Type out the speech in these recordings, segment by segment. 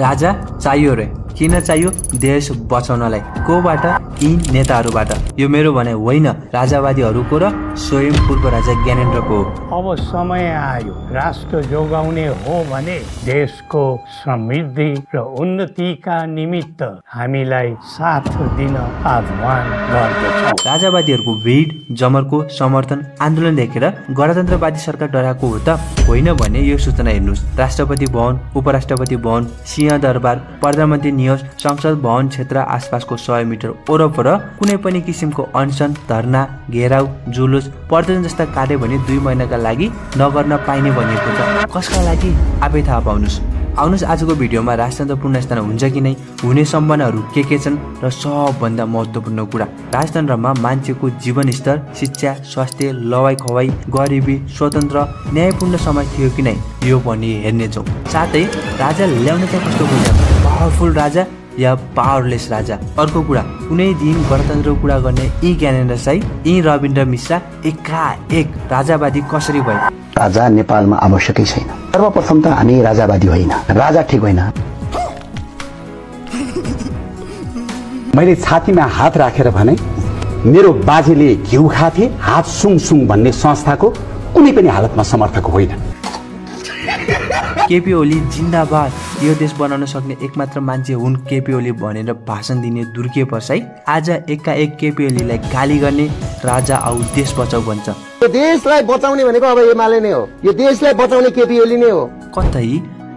राजा चाहियो रे। किन चाहियो? देश बचाउनलाई। कोबाट? यी नेताहरूबाट। यो मेरो भनाइ होइन, राजावादीहरूको र स्वयं पूर्व राजा ज्ञानेन्द्रको हो। अब समय आयो राष्ट्र जोगाउने हो भने देशको समृद्धि र उन्नतिका निमित्त हामीलाई साथ दिन आह्वान गर्दछौँ। राजावादीहरूको भिड जमरको समर्थन आन्दोलन देखेर गणतन्त्रवादी सरकार डराएको हो त होइन भने यो सूचना हेर्नुहोस्। राष्ट्रपति भवन, उपराष्ट्रपति भवन, सिंहदरबार, प्रधानमन्त्री निवास, संसद भवन क्षेत्र आसपासको 100 मिटर वरपर कुनै पनि किसिमको अनसन, धरना, घेराउ, जुलुस, प्रदर्शन जस्ता कार्य भने 2 महिनाका लागि नगर्न पाइने भनिएको छ। कसका लागि? आफै थाहा पाउनुहोस्। आउनुहोस् आजको भिडियोमा राजतन्त्र पुनर्स्थापना हुन्छ कि नै, हुने सम्भावनाहरू के छन् र सबभन्दा महत्त्वपूर्ण कुरा राजतन्त्रमा मान्छेको जीवनस्तर, शिक्षा, स्वास्थ्य, लवाई खवाई, गरिबी, स्वतन्त्र, न्यायपूर्ण समाज थियो कि नै, यो पनि हेर्नेछौँ। साथै राजा ल्याउन चाहिँ कस्तो हुन्छ, पावरफुल राजा या पावरलेस राजा। अर्को कुरा, कुनै दिन गणतन्त्रको कुरा गर्ने यी ज्ञानेन्द्र साई, यी रविन्द्र मिश्रा एकाएक राजावादी कसरी भए? राजा नेपालमा आवश्यकै छैन। सर्वप्रथम त हामी राजावादी होइन, राजा ठिक होइन। मैले छातीमा हात राखेर भने मेरो बाजेले घिउ खाथे, हात सुङ सुङ भन्ने संस्थाको कुनै पनि हालतमा समर्थक होइन। केपी ओली जिन्दाबाद, यो देश बनाउन सक्ने एकमात्र मान्छे हुन् केपी ओली भनेर भाषण दिने दुर्के पर्साई आज एकाएक केपी ओलीलाई गाली गर्ने, राजा आऊ देश बचाऊ भन्छ। यो देशलाई बचाउने भनेको अब एमाले नै हो, यो देशलाई बचाउने केपी ओली नै हो। कतै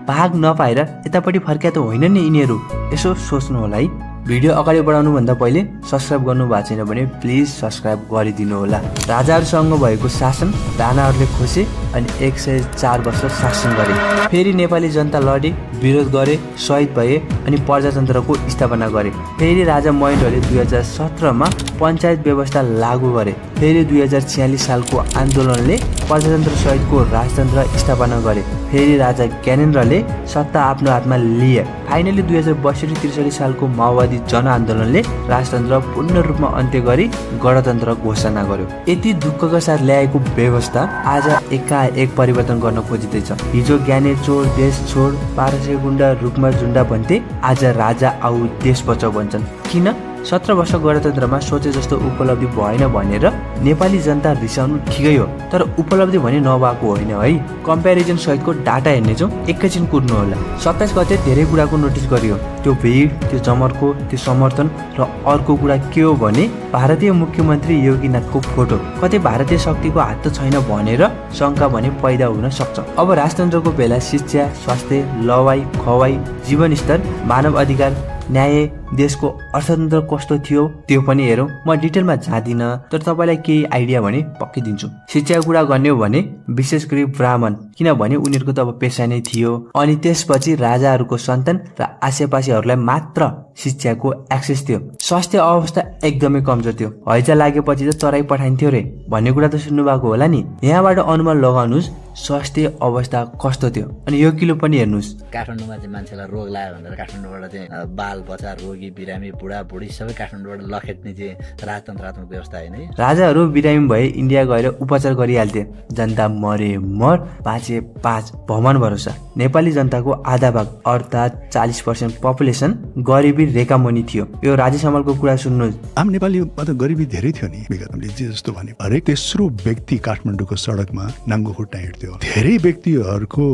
भाग नपाएर यतापट्टि फर्क्या त होइन नि यिनीहरू, यसो सोच्नु होला है। भिडियो अगाडि बढाउनु भन्दा पहिले सब्सक्राइब गर्नु भएको छैन भने प्लिज सब्सक्राइब गरिदिनु होला। राजाहरूसँग भएको शासन राणाहरूले खोसे अनि 104 वर्ष शासन गरे। फेरि नेपाली जनता लडे, विरोध गरे, शहीद भए अनि प्रजातन्त्रको स्थापना गरे। फेरि राजा महेन्द्रले 2017मा पञ्चायत व्यवस्था लागू गरे। फेरि 2046 सालको आन्दोलनले प्रजातन्त्र सहितको राजतन्त्र स्थापना गरे। फेरि राजा ज्ञानेन्द्रले सत्ता आफ्नो हातमा लिए। फाइनली 2062-63 सालको माओवादी जनआन्दोलनले राजतन्त्र पूर्ण रूपमा अन्त्य गरी गणतन्त्र घोषणा गर्यो। यति दुःखका साथ ल्याएको व्यवस्था आज एकाएक परिवर्तन गर्न खोजिँदैछ। हिजो ज्ञाने चोर देश छोड, 1200 गुण्डा रुखमा झुण्डा भन्थे, आज राजा आऊ देश बचाऊ भन्छन्। किन? 17 वर्ष गणतन्त्रमा सोचे जस्तो उपलब्धि भएन भनेर नेपाली जनता रिसाउनु ठिकै हो, तर उपलब्धि भने नभएको होइन है। कम्प्यारिजन सहितको डाटा हेर्नेछौँ, एकैछिन कुर्नु होला। 27 गते धेरै कुराको नोटिस गरियो, त्यो भिड, त्यो जमरको, त्यो समर्थन र अर्को कुरा के हो भने भारतीय मुख्यमन्त्री योगीनाथको फोटो। कतै भारतीय शक्तिको हात त छैन भनेर शङ्का भने पैदा हुन सक्छ। अब राजतन्त्रको बेला शिक्षा, स्वास्थ्य, लवाई खवाई, जीवनस्तर, मानव अधिकार, न्याय, देशको अर्थतन्त्र कस्तो थियो त्यो पनि हेरौँ। म डिटेलमा जाँदिनँ, तर तपाईँलाई केही आइडिया भने पक्कै दिन्छु। शिक्षाको कुरा गर्ने हो भने विशेष गरी ब्राह्मण, किनभने उनीहरूको त अब पेसा नै थियो। अनि त्यसपछि राजाहरूको सन्तान र आसेपासेहरूलाई मात्र शिक्षाको एक्सेस थियो। स्वास्थ्य अवस्था एकदमै कमजोर थियो, हैजा लागेपछि त तराई पठाइन्थ्यो रे भन्ने कुरा त सुन्नु भएको होला नि। यहाँबाट अनुमान लगाउनुहोस् स्वास्थ्य अवस्था कस्तो थियो। अनि यो किलो पनि हेर्नुहोस्, काठमाडौँमा चाहिँ मान्छेलाई रोग लाग्यो भनेर काठमाडौँबाट चाहिँ बाल बच्चा, रोगी, बिरामी, बुढा बुढी सबै काठमाडौँबाट लखेट्ने चाहिँ राजतन्त्रात्मक व्यवस्था होइन है। राजाहरू बिरामी भए इन्डिया गएर उपचार गरिहाल्थे, जनता मरे मर, बाँचे बाँच, भमन भरोसा। नेपाली जनताको आधा भाग अर्थात् 40% पपुलेसन गरिबी रेखामुनि थियो। यो राजा समलको कुरा सुन्नुहोस्। आम नेपालीमा त गरिबी धेरै थियो नि। विगतले जे जस्तो भने हरेक तेस्रो व्यक्ति काठमाडौँको सडकमा नाङ्गो खुट्टा हिँड्थ्यो। धेरै व्यक्तिहरूको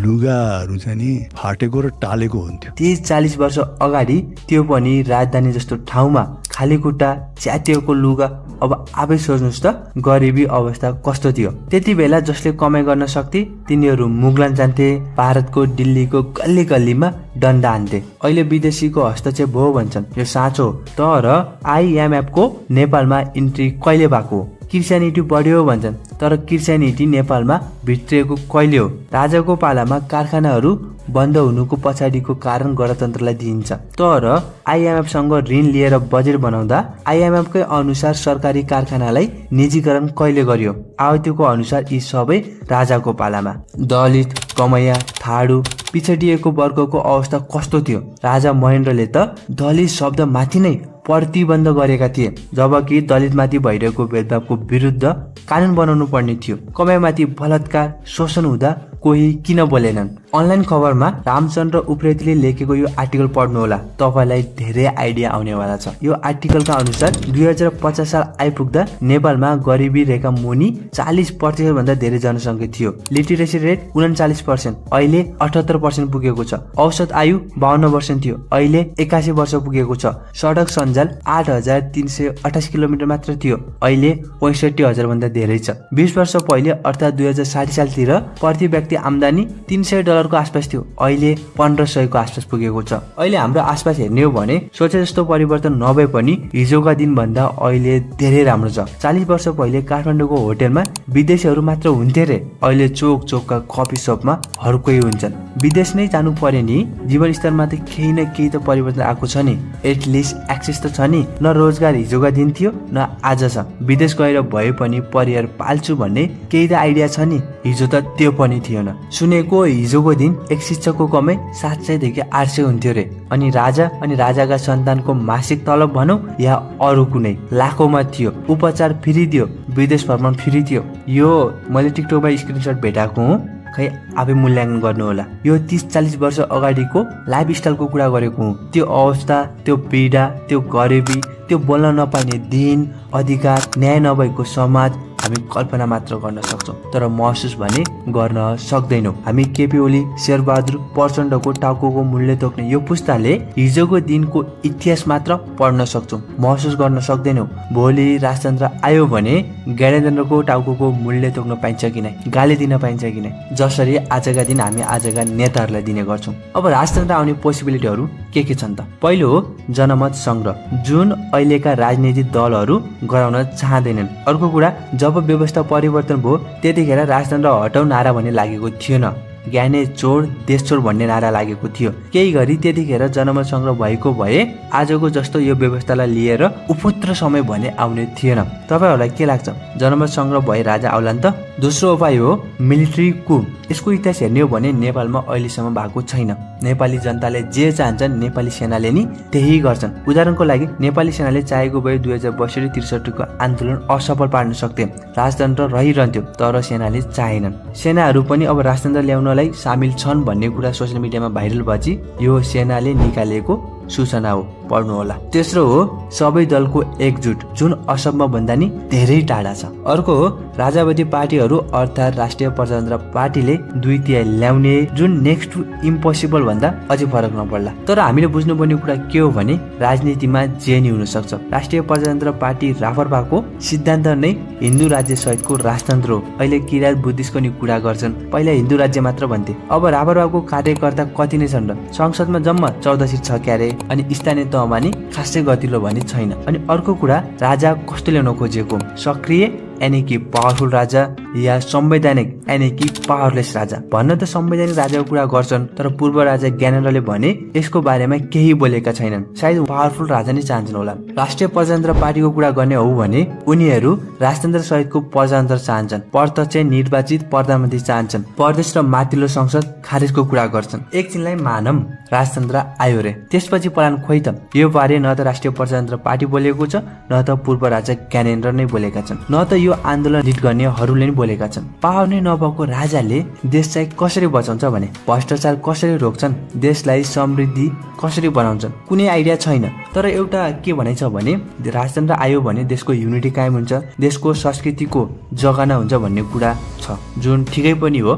लुगाहरू चाहिँ नि फाटेको र टालेको हुन्थ्यो। 30-40 वर्ष अगाडि त्यो पनि राजधानी जस्तो ठाउँमा खाली खुट्टा, च्यातिएको लुगा। अब आफै सोच्नुहोस् त गरिबी अवस्था कस्तो थियो। त्यति बेला जसले कमाइ गर्न सक्थे तिनीहरू मुगलान जान्थे, भारतको दिल्लीको गल्ली गल्लीमा डन्डा हान्थे। अहिले विदेशीको हस्तक्षेप भयो भन्छन्, यो साँचो। तर IMF को नेपालमा इन्ट्री कहिले भएको हो? क्रिस्चियनिटी बढ्यो भन्छन्, तर क्रिस्चियनिटी नेपालमा भित्रिएको कहिले हो? राजाको पालामा कारखानाहरू बन्द हुनुको पछाडिको कारण गणतन्त्रलाई दिइन्छ। तर IMF सँग ऋण लिएर बजेट बनाउँदा IMF कै अनुसार सरकारी कारखानालाई निजीकरण कहिले गर्यो? आवतीको अनुसार यी सबै राजाको पालामा। दलित, कमैया, थाडू, पिछडिएको वर्गको अवस्था कस्तो थियो? राजा महेन्द्रले त दलित शब्द माथि नै प्रतिबन्ध गरेका थिए, जबकि दलितमाथि भइरहेको भेदभावको विरुद्ध कानुन बनाउनु पर्ने थियो। कमाइमाथि बलात्कार, शोषण हुँदा कोही किन बोलेनन्? अनलाइन खबरमा रामचन्द्र उप्रेतीले लेखेको यो आर्टिकल पढ्नुहोला, तपाईलाई धेरै आइडिया आउनेवाला छ। यो आर्टिकलका अनुसार 2050 साल आइपुग्दा नेपालमा गरिबी रेखा मुनि 40% भन्दा धेरै जनसङ्ख्या थियो। लिटरेसी रेट 39%, अहिले 78% पुगेको छ। औसत आयु 52% थियो, अहिले 81 वर्ष पुगेको छ। सडक सञ्जाल 8328 किलोमिटर मात्र थियो, अहिले 65,000 भन्दा धेरै छ। 20 वर्ष पहिले अर्थात् 2060 सालतिर प्रति व्यक्ति आम्दानी $300 को आसपास थियो, अहिले 1500 को आसपास पुगेको छ। अहिले हाम्रो आसपास हेर्ने हो भने सोचे जस्तो परिवर्तन नभए पनि हिजोका दिन भन्दा अहिले धेरै राम्रो छ। 40 वर्ष पहिले काठमाडौँको होटेलमा विदेशीहरू मात्र हुन्थे रे, अहिले चोक चोकका कफी सपमा हर कोही हुन्छन्। विदेश नै जानु पर्यो नि, जीवनस्तरमा त केही न केही त परिवर्तन आएको छ नि। एटलिस्ट एक्सेस त छ नि। न रोजगार हिजोका दिन थियो न आज छ। विदेश गएर भए पनि परिवार पाल्छु भन्ने केही त आइडिया छ नि, हिजो त त्यो पनि थिएन। सुनेको हिजोको दिन एक शिक्षकको कमाइ 700 देखि 800 हुन्थ्यो रे, अनि राजा अनि राजाका सन्तानको मासिक तलब भनौँ या अरू कुनै लाखौंमा थियो। उपचार फ्री दियो, विदेश भ्रमण फ्री थियो। यो मैले टिकटकमा स्क्रिनशट भेटाएको हुँ, खै आफै मूल्याङ्कन गर्नु होला। यो 30-40 वर्ष अगाडिको लाइफस्टाइलको कुरा गरेको हुँ। त्यो अवस्था, त्यो पीडा, त्यो गरिबी, त्यो बोल्न नपाइने दिन, अधिकार, न्याय नभएको समाज हामी कल्पना मात्र गर्न सक्छौँ, तर महसुस भने गर्न सक्दैनौँ। हामी केपी ओली, शेरबहादुर प्रचण्डको टाउको मूल्य तोक्ने यो पुस्ताले हिजोको दिनको इतिहास मात्र पढ्न सक्छौँ, महसुस गर्न सक्दैनौँ। भोलि राजतन्त्र आयो भने ज्ञानेन्द्रको टाउको मूल्य तोक्न पाइन्छ कि नै, गाली दिन पाइन्छ कि नै, जसरी आजका दिन हामी आजका नेताहरूलाई दिने गर्छौँ। अब राजतन्त्र आउने पोसिबिलिटीहरू के छन् त? पहिलो हो जनमत संग्रह, जुन अहिलेका राजनीतिक दलहरू गराउन चाहँदैनन्। अर्को कुरा, जब व्यवस्था परिवर्तन भयो त्यतिखेर राजतन्त्र हटाउ नारा भन्ने लागेको थिएन, ज्ञाने चोर देश चोर भन्ने नारा लागेको थियो। केही गरी त्यतिखेर जनमत संग्रह भएको भए आजको जस्तो यो व्यवस्थालाई लिएर उपुत्र समय भने आउने थिएन। तपाईहरूलाई के लाग्छ, जनमत संग्रह भए राजा आउलान् त? दोस्रो उपाय हो मिलिट्री कु। यसको इतिहास हेर्ने हो भने नेपालमा अहिलेसम्म भएको छैन। नेपाली जनताले जे चाहन्छन् नेपाली सेनाले नि त्यही गर्छन्। उदाहरणको लागि नेपाली सेनाले चाहेको भए 2062-63 को आन्दोलन असफल पार्न सक्थे, राजतन्त्र रहिरहन्थ्यो, तर सेनाले चाहेनन्। सेनाहरू पनि अब राजतन्त्र ल्याउनलाई सामेल छन् भन्ने कुरा सोसियल मिडियामा भाइरल भएपछि यो सेनाले निकालेको सूचना हो, पढ्नु होला। तेस्रो हो सबै दलको एकजुट, जुन असम्भव भन्दा नि धेरै टाढा छ। अर्को हो राजावादी पार्टीहरू अर्थात् राष्ट्रिय प्रजातन्त्र पार्टीले 2/3 ल्याउने, जुन नेक्स्ट टु इम्पोसिबल भन्दा अझै फरक नपर्ला। तर हामीले बुझ्नुपर्ने कुरा के हो भने राजनीतिमा जे नि हुन सक्छ। राष्ट्रिय प्रजातन्त्र पार्टी राप्रपाको सिद्धान्त नै हिन्दू राज्य सहितको राजतन्त्र हो। अहिले किराँत बुद्धिस्टको नि कुरा गर्छन्, पहिला हिन्दू राज्य मात्र भन्थे। अब राप्रपाको कार्यकर्ता कति नै छन् र? संसदमा जम्मा 14 सिट छ क्यारे, अनि स्थानीय तहमा नि खासै गतिलो भने छैन। अनि अर्को कुरा, राजा कस्तो ल्याउन खोजेको, सक्रिय यानी कि पावरफुल राजा या संवैधानिक यानी कि पावरलेस राजा? भन्न त संवैधानिक राजाको कुरा गर्छन्, तर पूर्व राजा ज्ञानेन्द्रले भने यसको बारेमा केही बोलेका छैनन्। सायद पावरफुल राजा नै चाहन्छन् होला। राष्ट्रिय प्रजातन्त्र पार्टीको कुरा गर्ने हो भने उनीहरू राजतन्त्र सहितको प्रजातन्त्र चाहन्छन्, प्रत्यक्ष निर्वाचित प्रधानमन्त्री चाहन्छन्, प्रदेश र माथिल्लो संसद खारेजको कुरा गर्छन्। एकछिनलाई मानम राजतन्त्र आयो रे, त्यसपछि प्लान खोइ त? यो बारे न त राष्ट्रिय प्रजातन्त्र पार्टी बोलेको छ, न त पूर्व राजा ज्ञानेन्द्र नै बोलेका छन्, न त यो आन्दोलन लिड गर्नेहरूले नि बोलेका छन्। पावर नै नभएको राजाले देश चाहिँ कसरी बचाउँछ भने, भ्रष्टाचार कसरी रोक्छन्, देशलाई समृद्धि कसरी बनाउँछन्, कुनै आइडिया छैन। तर एउटा के भनाइ छ भने राजतन्त्र आयो भने देशको युनिटी कायम हुन्छ, देशको संस्कृतिको जगाना हुन्छ भन्ने कुरा छ, जुन ठिकै पनि हो।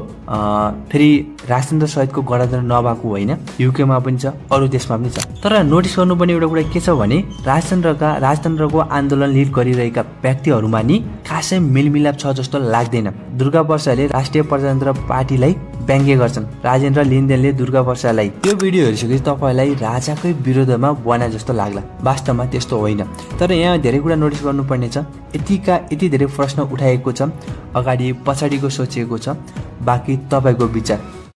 फेरि राजतन्त्र सहितको गणतन्त्र नभएको होइन, युकेमा पनि छ, अरू देशमा पनि छ। तर नोटिस गर्नुपर्ने एउटा कुरा के छ भने राजतन्त्रको आन्दोलन लिड गरिरहेका व्यक्तिहरूमा नि खासै मेलमिलाप छ जस्तो लाग्दैन। दुर्गा वर्षाले राष्ट्रिय प्रजातन्त्र पार्टीलाई व्यङ्ग्य गर्छन्, राजेन्द्र लिन्देनले दुर्गा वर्षालाई। यो भिडियो हेरिसकेपछि तपाईँलाई राजाकै विरोधमा बना जस्तो लाग्ला, वास्तवमा त्यस्तो होइन। तर यहाँ धेरै कुरा नोटिस गर्नुपर्ने छ। यति धेरै प्रश्न उठाएको छ, अगाडि पछाडिको सोचिएको छ, बाँकी तपाईँको विचार